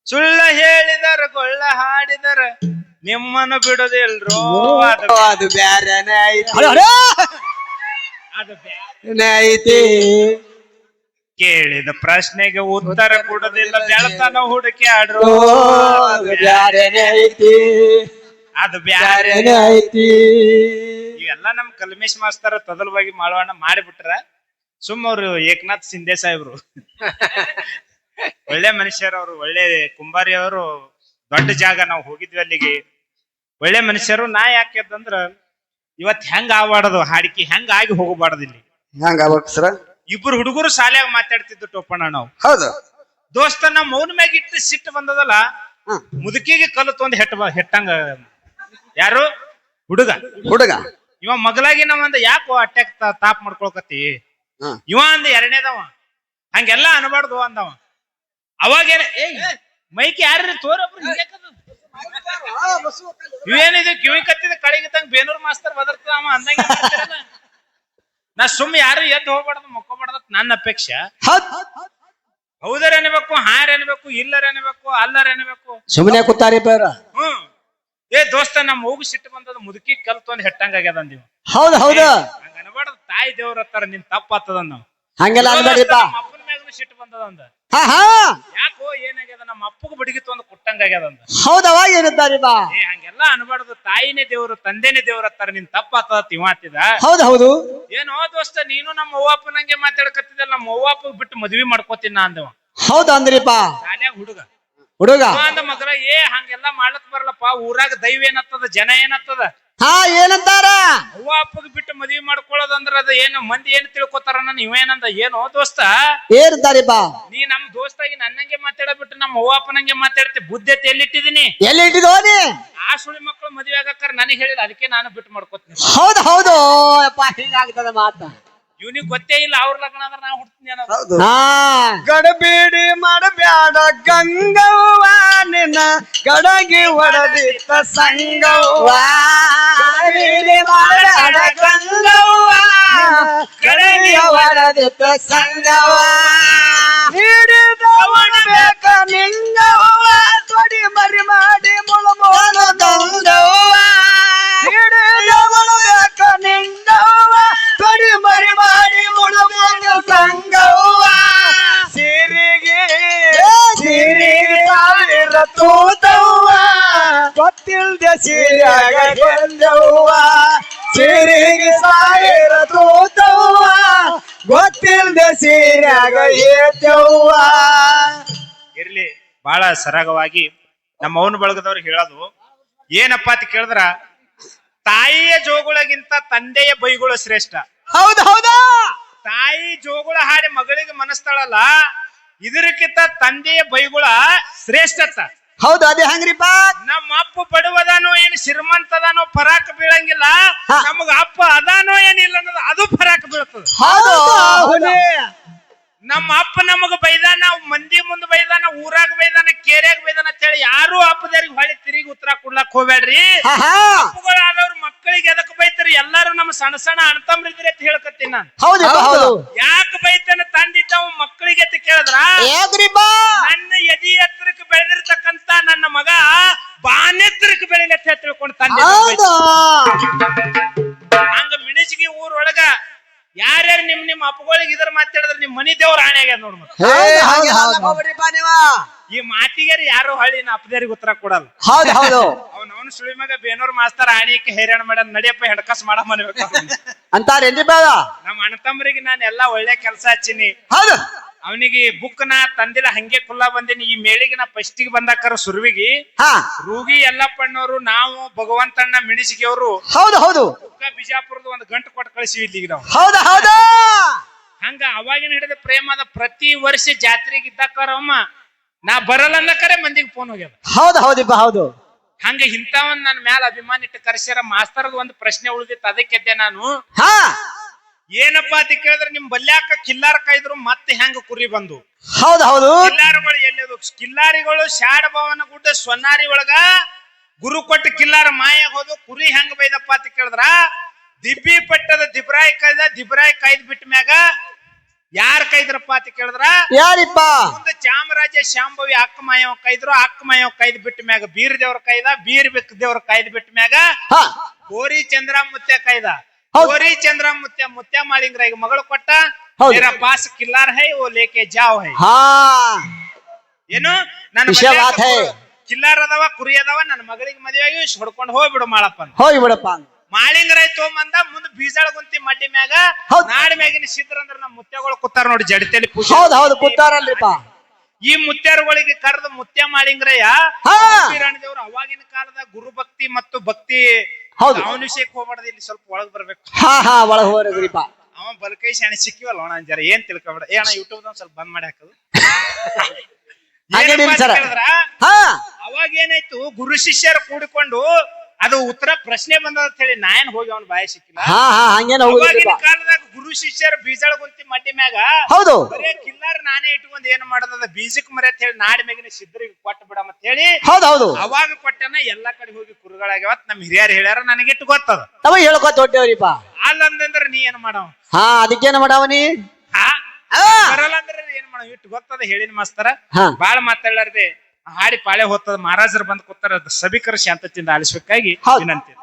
ಸುಳ್ಳ ಹೇಳಿದರ ಗೊಳ್ಳ ಹಾಡಿದರ ನಿಮ್ಮನ್ನು ಬಿಡೋದಿಲ್ರೋ. ಅದು ಬ್ಯಾರನೇ ಐತಿ ಅದು ಐತಿ. ಕೇಳಿದ ಪ್ರಶ್ನೆಗೆ ಉತ್ತರ ಕೊಡೋದಿಲ್ಲ ಬೆಳತನ ಹುಡುಕಿ ಆಡ್ರು. ಅದು ಬ್ಯಾರನೇ ಐತಿ ಅದು ಬ್ಯಾರೆ ಐತಿ. ಇವೆಲ್ಲ ನಮ್ ಕಲ್ಮೇಶ್ ಮಾಸ್ತರ ತೊದಲ್ವಾಗಿ ಮಾಡೋಣ ಮಾಡಿಬಿಟ್ರ. ಸುಮ್ಮ ಅವ್ರು ಏಕನಾಥ್ ಸಿಂಧೆ ಸಾಹೇಬ್ರು ಒಳ್ಳೆ ಮನುಷ್ಯರವ್ರು, ಒಳ್ಳೆ ಕುಂಬಾರಿ ಅವರು. ದೊಡ್ಡ ಜಾಗ ನಾವು ಹೋಗಿದ್ವಿ ಅಲ್ಲಿಗೆ, ಒಳ್ಳೆ ಮನುಷ್ಯರು. ನಾ ಯಾಕೆಂದ್ರ ಇವತ್ ಹೆಂಗ ಆಗ್ಬಾರ್ದು, ಹಾಡಿಕೆ ಹೆಂಗ ಆಗಿ ಹೋಗಬಾರ್ದು. ಇಲ್ಲಿ ಹಂಗ ಆಗ್ಬೇಕು ಸರ. ಇಬ್ರು ಹುಡುಗರು ಶಾಲೆಯಾಗ ಮಾತಾಡ್ತಿದ್ದು ಟೋಪಣ್ಣ. ನಾವು ಹೌದು ದೋಸ್ತ ನಮ್ಮ ಮೌನ ಮ್ಯಾಗ ಇಟ್ಟು ಸಿಟ್ಟು ಬಂದದಲ್ಲ, ಮುದುಕಿಗೆ ಕಲ್ಲು ತೊಂದ್ ಹೆಟ್ಟಂಗ. ಯಾರು ಹುಡುಗ ಹುಡುಗ ಇವ ಮಗಲಾಗಿ ನಾವಂದ ಯಾಕೋ ಅಟ್ಯಾಕ್ ತಾಪ್ ಮಾಡ್ಕೊಳಕತ್ತಿ. ಇವ ಅಂದ ಎರಡನೇದವ ಹಂಗೆಲ್ಲಾ ಅನ್ಬಾರ್ದು ಅಂದವ. ಅವಾಗೇನ ಮೈಕ್ ಯಾರ ತೋರೊಬ್ರು ಇವೇನಿದು ಕಿವಿ ಕತ್ತಿದ ಕಳಿಗಿತ್ತಂಗ ಬೇನೂರ್ ಮಾಸ್ತರ್ ಬದರ್ತದ ಅವ ಅಂದಂಗ. ನಾ ಸುಮ್ ಯಾರು ಎದ್ದು ಹೋಗ್ಬಾರ್ದು ಮಕ್ಕೋಬಾರ್ದ ನನ್ನ ಅಪೇಕ್ಷೆ. ಹೌದರ ಅನ್ಬೇಕು, ಹಾರ ಅನ್ಬೇಕು, ಇಲ್ಲರ ಅನ್ಬೇಕು, ಅಲ್ಲರ ಅನ್ಬೇಕು. ಸುಮ್ಮನೆ ಕೂತಾರಿ ಬೇರ. ದೋಸ್ತ ನಮ್ಮ ಹೋಗು ಸಿಟ್ಟು ಬಂದದ, ಮುದುಕಿ ಕಲ್ತು ಒಂದ್ ಹೆಟ್ಟಂಗ ಆಗ್ಯದ ಅಂದಿವ. ಹೌದು ಹೌದು ಹಂಗ ಅನ್ಬಾರ್ದು. ತಾಯಿ ದೇವ್ರ ಹತ್ತಾರ ನಿನ್ ತಪ್ಪಾತದ ನಾವು ಹಂಗೆಲ್ಲ ಅನ್ಬೇಡಿಪ್ಪ. ಅಪ್ಪನ ಮ್ಯಾಗ ಸಿಟ್ಟು ಬಂದದ ಅಂದ. ಯಾಕೋ ಏನಾಗ್ಯದ, ನಮ್ಮ ಅಪ್ಪಗ ಬಡಿಗಿತ್ತು ಒಂದು ಕುಟ್ಟಂಗ ಆಗ್ಯದ ಅಂದ. ಹೌದವ ಏನಿದ್ದಾರಿ ಬಾ. ಹಂಗೆಲ್ಲ ಅನ್ಬಾರ್ದು. ತಾಯಿನೇ ದೇವ್ರು, ತಂದೆನೇ ದೇವ್ರ ಹತ್ತಾರ ನಿನ್ ತಪ್ಪಾತದ ತಿವಾತಿದ. ಹೌದು ಹೌದು ಏನೋ ದೋಸ್ತ ನೀನು ನಮ್ಮ ಅವ್ವಪ್ಪನಂಗೆ ಮಾತಾಡ್ಕತ್ತಿದ್ದಲ್ಲ, ನಮ್ಮ ಅವ್ವಪ್ಪ ಬಿಟ್ಟು ಮದ್ವಿ ಮಾಡ್ಕೋತೀನಿ ನಾ ಅಂದವ. ಹೌದು ಅಂದ್ರಿಪ್ಪ. ಶಾಲ್ಯಾಗ ಹುಡುಗ ಹುಡುಗ ಅಂದ ಮಗಲ ಹಂಗೆಲ್ಲಾ ಮಾಡ್ಲಕ್ ಬರಲ್ಲಪ್ಪ. ಊರಾಗ ದೈವ ಏನತ್ತದ, ಜನ ಏನತ್ತದ. ಏನಂತಾರ? ಅವ್ವ ಅಪ್ಪಗ್ ಬಿಟ್ಟು ಮದ್ವಿ ಮಾಡ್ಕೊಳ್ಳೋದಂದ್ರ ಅದ ಏನು ಮಂದಿ ಏನ್ ತಿಳ್ಕೊತಾರ. ನಾನು ಇವೇನಂದ ಏನೋ ದೋಸ್ತ ಏನಿದ್ದಾರಿಪ್ಪ. ನೀ ನಮ್ ದೋಸ್ತಾಗಿ ನನ್ನಂಗೆ ಮಾತಾಡಬಿಟ್ಟು ನಮ್ಮ ಅವ್ವ ಅಪ್ಪನಂಗೆ ಮಾತಾಡ್ತಿ. ಬುದ್ಧತೆ ಎಲ್ಲಿಟ್ಟಿದೀನಿ? ಎಲ್ಲಿ ಇಟ್ಟಿದೋನಿ? ಆ ಸುಳಿ ಮಕ್ಕಳು ಮದ್ವೆ ಆಗಕ್ಕಾರ ನನಗೆ ಹೇಳಿದ, ಅದಕ್ಕೆ ನಾನು ಬಿಟ್ಟು ಮಾಡ್ಕೋತೀನಿ. ಹೌದು ಹೌದು ಹಿಂಗಾಗ್ತದ ಮಾತ. ಇವ್ನಿಗೆ ಗೊತ್ತೇ ಇಲ್ಲ ಅವ್ರ ಲಗ್ನ ಅಂದ್ರೆ ನಾ ಹುಡ್ತೀನಿ ಅನ್ನೋದು. ಗಡಬೇಡಿ ಮಾಡಬ್ಯಾಡ ಗಂಗವ್ವ ನಿನ್ನ ಗಡಗಿ ಒಡದಿತ್ತ ಸಂಗವ್ವ. ಗಡಬೇಡಿ ಮಾಡಬ್ಯಾಡ ಗಂಗವ್ವ ಗಡಗಿ ಒಡದಿತ್ತ ಸಂಗವ್ವ. ಹಿಡಿದವನ ಬೇಕ ನಿಂಗವ್ವ ತೊಡಿ ಮರಿ ಮಾಡಿ ಮುಳುಮೋನ ಗಂಗವ್ವ. ಹಿಡಿದವನ ಬೇಕ ನಿಂಗವ್ವ ತೊಡಿ ಮರಿ ಮಾಡಿ ಮುಳುಮೋನ ಗಂಗವ್ವ. ಸಿರಿಗೆ ಸಿರಿಗೆ ಸಾವಿರ ತೂತವ್ವ ಗೊತ್ತಿಲ್ದೆ ಸೀರ್ಯಾಗ ಗೆಲ್ಲವ್ವ. ಸಿರಿಗೆ ಸಾವಿರ ತೂತವ್ವ ಗೊತ್ತಿಲ್ದೆ ಸೀರ್ಯಾಗ ಏತವ್ವ. ಇರ್ಲಿ, ಬಹಳ ಸರಾಗವಾಗಿ ನಮ್ಮ ಮೌನ ಬಳಗದವ್ರಿಗೆ ಹೇಳೋದು ಏನಪ್ಪಾ ಅಂತ ಕೇಳಿದ್ರ, ತಾಯಿಯ ಜೋಗುಳಗಿಂತ ತಂದೆಯ ಬೈಗುಳ ಶ್ರೇಷ್ಠ. ಹೌದು ಹೌದಾ. ತಾಯಿ ಜೋಗುಳ ಹಾಡಿ ಮಗಳಿಗೆ ಮನಸ್ತಾಳಲ್ಲ, ಇದಕ್ಕಿಂತ ತಂದೆಯ ಬೈಗುಳ ಶ್ರೇಷ್ಠತ. ಹೌದು ಅದೇ ಹಂಗ್ರಿಪ್ಪ. ನಮ್ಮ ಅಪ್ಪ ಬಡವದಾನೋ ಏನ್ ಶ್ರೀಮಂತದಾನೋ ಫರಾಕ್ ಬೀಳಂಗಿಲ್ಲ. ನಮಗ ಅಪ್ಪ ಅದಾನೋ ಏನಿಲ್ಲ ಅನ್ನೋದು ಅದು ಫರಾಕ್ ಬೀಳ್ತದ. ನಮ್ಮ ಅಪ್ಪ ನಮಗ ಬೈದಾನ, ಮಂದಿ ಮುಂದ್ ಬೈದಾನ, ಊರಾಗ ಬೈದಾನ, ಕೇರ್ಯಾಗ ಬೈದಾನ ಅಂತ ಹೇಳಿ ಯಾರು ಅಪ್ಪದವ್ರಿಗೆ ಹೊಳಿ ತಿರುಗಿ ಉತ್ತರ ಕೊಡ್ಲಕ್ ಹೋಗ್ಬೇಡ್ರಿ. ಅಪ್ಪಗಳಾದವ್ರು ಮಕ್ಕಳಿಗೆ ಎದಕ್ ಬೈತಾರ? ಎಲ್ಲಾರು ನಮ್ಮ ಸಣ್ಣ ಸಣ್ಣ ಅಣ್ತಂಬ್ರಿದ್ರಿ ಅಂತ ಹೇಳ್ಕತ್ತೀನಿ ನಾನು. ಯಾಕೆ ಬೈತಾನ ತಂದಿದ್ದಾವ ಮಕ್ಕಳಿಗೆ ಅಂತ ಕೇಳಿದ್ರ, ನನ್ನ ಎದಿ ಎತ್ತರಕ್ಕೆ ಬೆಳೆದಿರ್ತಕ್ಕಂತ ನನ್ನ ಮಗ ಬಾನೆತ್ತರಕ್ಕೆ ಬೆಳಿಲಿ ಅಂತ ತಿಳ್ಕೊಂಡು ತಂದೆ. ಹಂಗ ಮಿಣಿಜಿಗಿ ಊರೊಳಗ ಯಾರ್ಯಾರು ನಿಮ್ ಅಪ್ಪಗಳಿಗೆ ಇದ್ರ ಮಾತಾಡಿದ್ರೆ ನಿಮ್ ಮನಿ ದೇವ್ರ ಆಣೆ ಆಗ್ಯಾದ ನೋಡ್. ಈ ಮಾತಿಗೆ ಯಾರು ಹಳ್ಳಿನ ಅಪ್ಪದೇರಿಗೆ ಉತ್ತರ ಕೊಡಲ್ಲ. ಅವನವನು ಸುಳಿ ಮಗ ಬೇನೂರ್ ಮಾಸ್ತರ್ ಆಣಿಕೆ ಹೈರಾಣ ಮಾಡ ನಡಿಯಪ್ಪ ಹೆಡ್ಕಸ್ ಮಾಡ ಮನ್ಬೇಕು ಅಂತಾರೇನ್ರಿ. ನಮ್ಮ ಅಣ್ಣತಮ್ಮರಿಗೆ ನಾನು ಎಲ್ಲಾ ಒಳ್ಳೆ ಕೆಲಸ ಹಚ್ಚಿನಿ. ಅವನಿಗೆ ಬುಕ್ ನಾ ತಂದಿಲ್ಲ, ಹಂಗೆ ಕುಲ್ಲಾ ಬಂದಿನಿ. ಈ ಮೇಳಿಗೆ ನಾ ಫಸ್ಟಿಗೆ ಬಂದಾಕರ ಸುರ್ವಿಗಿ ರೂಗಿ ಎಲ್ಲಪ್ಪಣ್ಣವ್ರು, ನಾವು ಭಗವಂತಣ್ಣ ಮಿಣಿಸಿಗೆ ಅವರು ಬಿಜಾಪುರದ ಒಂದು ಗಂಟು ಕೊಟ್ಟು ಕಳಿಸಿವಿ ಇಲ್ಲಿಗೆ ನಾವು. ಹಂಗ ಅವಾಗಿನ ಹಿಡಿದ ಪ್ರೇಮದ ಪ್ರತಿ ವರ್ಷ ಜಾತ್ರೆಗೆ ಇದ್ದಾಕರಮ್ಮ ನಾ ಬರಲ್ಲ ಅನ್ನಕರೆ ಮಂದಿಗೆ ಫೋನ್ ಹೋಗ್ಯದ. ಹೌದು ಹಂಗ ಇಂಥವನ್ ನನ್ನ ಮ್ಯಾಲ ಅಭಿಮಾನ ಇಟ್ಟು ಕರ್ಸ್ಯಾರ. ಮಾಸ್ತರ್ದ ಒಂದು ಪ್ರಶ್ನೆ ಉಳಿದಿತ್ತು, ಅದಕ್ಕೆದ್ದೆ ನಾನು. ಏನಪ್ಪಾ ಅಂತ ಕೇಳಿದ್ರೆ, ನಿಮ್ ಬಲ್ಯಾಕ ಕಿಲ್ಲಾರ ಕಾಯ್ದ್ರು ಮತ್ತೆ ಹೆಂಗ ಕುರಿ ಬಂದು. ಕಿಲ್ಲಾರಿಗಳು ಎಲ್ಲದು? ಕಿಲ್ಲಾರಿಗಳು ಶಾಡ ಭವನ ಗುಡ್ಡ ಸೊನ್ನಾರಿ ಒಳಗ ಗುರು ಕೊಟ್ಟು ಕಿಲ್ಲಾರ ಮಾಯಾಗ ಹೋದು. ಕುರಿ ಹೆಂಗ ಬೈದಪ್ಪ ಅಂತ ಕೇಳಿದ್ರ, ದಿಬ್ಬಿ ಪಟ್ಟದ ದಿಬ್ರಾಯಿ ಕಾಯ್ದ. ದಿಬ್ರಾಯಿ ಕಾಯ್ದ್ ಬಿಟ್ಟ ಮ್ಯಾಗ ಯಾರ ಕೈದ್ರಪ್ಪ ಅಂತ ಕೇಳಿದ್ರ ಯಾರಿಪ್ಪ ಮುಂದೆ ಚಾಮರಾಜ ಶಾಂಭವಿ ಅಕ್ಕಮಾಯವ ಕೈದ್ರು ಅಕ್ಕಮಾಯವ ಕೈದ್ ಬಿಟ್ಟ ಮ್ಯಾಗ ಬೀರ್ ದೇವ್ರ ಕೈದ ಬೀರ್ ಬೆಕ್ಕ ದೇವ್ರ ಕೈದ್ ಬಿಟ್ಟ ಮ್ಯಾಗ ಹಾ ಗೋರಿ ಚಂದ್ರ ಮುತ್ಯ ಕೈದ ಹೌದು. ಗೋರಿ ಚಂದ್ರ ಮುತ್ಯ ಮಾಳಿಂಗ್ರ ಈಗ ಮಗಳು ಕೊಟ್ಟ ಹೌದು. ಮೇರಾ ಪಾಸ್ ಕಿಲ್ಲಾರ್ ಹೈ ಓ ಲೇಕೆ ಜಾವ್ ಹೈ ಹಾ ಏನು ನನ್ನ ವಿಷಯ ಬಾತ್ ಹೈ. ಕಿಲ್ಲಾರ್ ಅದಾವ ಕುರಿ ಅದಾವ ನನ್ನ ಮಗಳಿಗೆ ಮದುವೆ ಆಗಿ ಹೊಡ್ಕೊಂಡು ಹೋಗ್ಬಿಡು ಮಾಳಪ್ಪ ಅಂತ. ಹೋಗಿ ಬಿಡಪ್ಪ ಮಾಳಿಂಗರಾಯ್ ತೊಗೊಂಬಂದ ಮುಂದ್ ಬೀಜಾಳ ಗುಂತಿ ಮಡ್ಡಿ ಮ್ಯಾಗ ಹೌದು. ನಾಡ್ ಮ್ಯಾಗಿನ ಸಿದ್ರಂದ್ರ ನಮ್ಮ ಮುತ್ಯಗಳು ಕೂತಾರ ನೋಡಿ ಜಡತೆಲಿ ಪೂಜೆ ಹೌದು ಹೌದು ಕೂತಾರಲ್ರಿಪ್ಪ ಈ ಮುತ್ಯಾರುಗಳಿಗೆ ಕರೆದ ಮುತ್ಯ ಮಾಳಿಂಗರಯ್ಯ ಹಾ ರಾಣಿದೇವ್ರು ಅವಾಗಿನ ಕಾಲದ ಗುರುಭಕ್ತಿ ಮತ್ತು ಭಕ್ತಿ ಹೌದು. ಅವನ ವಿಷಯಕ್ಕೆ ಹೋಗ್ಬಾರ್ದು ಇಲ್ಲಿ ಸ್ವಲ್ಪ ಒಳಗ್ ಬರ್ಬೇಕು ಹಾ ಹಾ ಒಳಗ್ ಹೋಗ್ರಿಪ್ಪ ಅವ ಬಲಕೈ ಶಾಣೆ ಸಿಕ್ಕಿವಲ್ಲ ಅಣ್ಣ ಜರ ಏನ್ ತಿಳ್ಕೊಬೇಡ ಏ ಅಣ್ಣ ಯೂಟ್ಯೂಬ್ ಸ್ವಲ್ಪ ಬಂದ್ ಮಾಡಿ ಹಾಕೋದು ಹಾಗೇನಿಲ್ಲ ಏನಪ್ಪಾ ಅಂತ ಸರ್. ಕೇಳಿದ್ರ ಹಾ ಅವಾಗ ಏನಾಯ್ತು ಗುರು ಶಿಷ್ಯರು ಕೂಡಿಕೊಂಡು ಅದು ಉತ್ತರ ಪ್ರಶ್ನೆ ಬಂದದ ಅಂತ ಹೇಳಿ ನಾ ಏನ್ ಹೋಗಿ ಅವ್ನ ಬಾಯ ಸಿಕ್ಕಿಲ್ಲ ಹಾ ಹಾ ಹಂಗೇನ ಅವಾಗಿನ ಹೋಗಿದ್ರಿಪ್ಪ ಕಾಲದಾಗ ಗುರು ಶಿಷ್ಯರು ಬೀಜಾಳ ಗುಂತಿ ಮಡ್ಡಿ ಮ್ಯಾಗ ಹೌದು ಬರೇ ಕಿಲ್ಲಾರ ನಾನೇ ಇಟ್ಕೊಂಡ್ ಏನ್ ಮಾಡದ ಬೀಜಕ್ ಮರೆ ಅಂತ ಹೇಳಿ ನಾಡಿ ಮ್ಯಾಗಿನ ಸಿದ್ಧರಿಗೆ ಕೊಟ್ಟು ಬಿಡ ಅಂತ ಹೇಳಿ ಹೌದು ಹೌದು ಅವಾಗ ಕೊಟ್ಟನ ಎಲ್ಲಾ ಕಡೆ ಹೋಗಿ ಕುರುಗಳಾಗ್ಯಾವತ್ ನಮ್ ಹಿರಿಯರು ಹೇಳ್ಯಾರ ನನಗಿಟ್ಟು ಗೊತ್ತದ ನಮಗ್ ಹೇಳ್ಕೊತ ಹೊಟ್ಟೇವ್ರಿಪ್ಪ ಅಲ್ಲಂದ್ರೆ ನೀ ಏನ್ ಮಾಡವ ಹಾ ಅದಕ್ಕೇನ ಮಾಡವನಿ ಹಾ ಆ, ಬರಲ್ಲ ಅಂದ್ರೆ ಏನ್ ಮಾಡವ ಇಟ್ಟು ಗೊತ್ತದ ಹೇಳಿನ ಮಾಸ್ತರ ಹಾ ಬಾಳ ಮಾತಾಡ್ಲಾರ್ದೆ ಹಾಡಿ ಪಾಳೆ ಹೊತ್ತದ ಮಹಾರಾಜರು ಬಂದ್ ಕೂತಾರ ಸಭಿಕರ ಶಾಂತತೆಯಿಂದ ಆಲಿಸ್ಬೇಕಾಗಿ ಹೌದು. ವಿನಂತಿ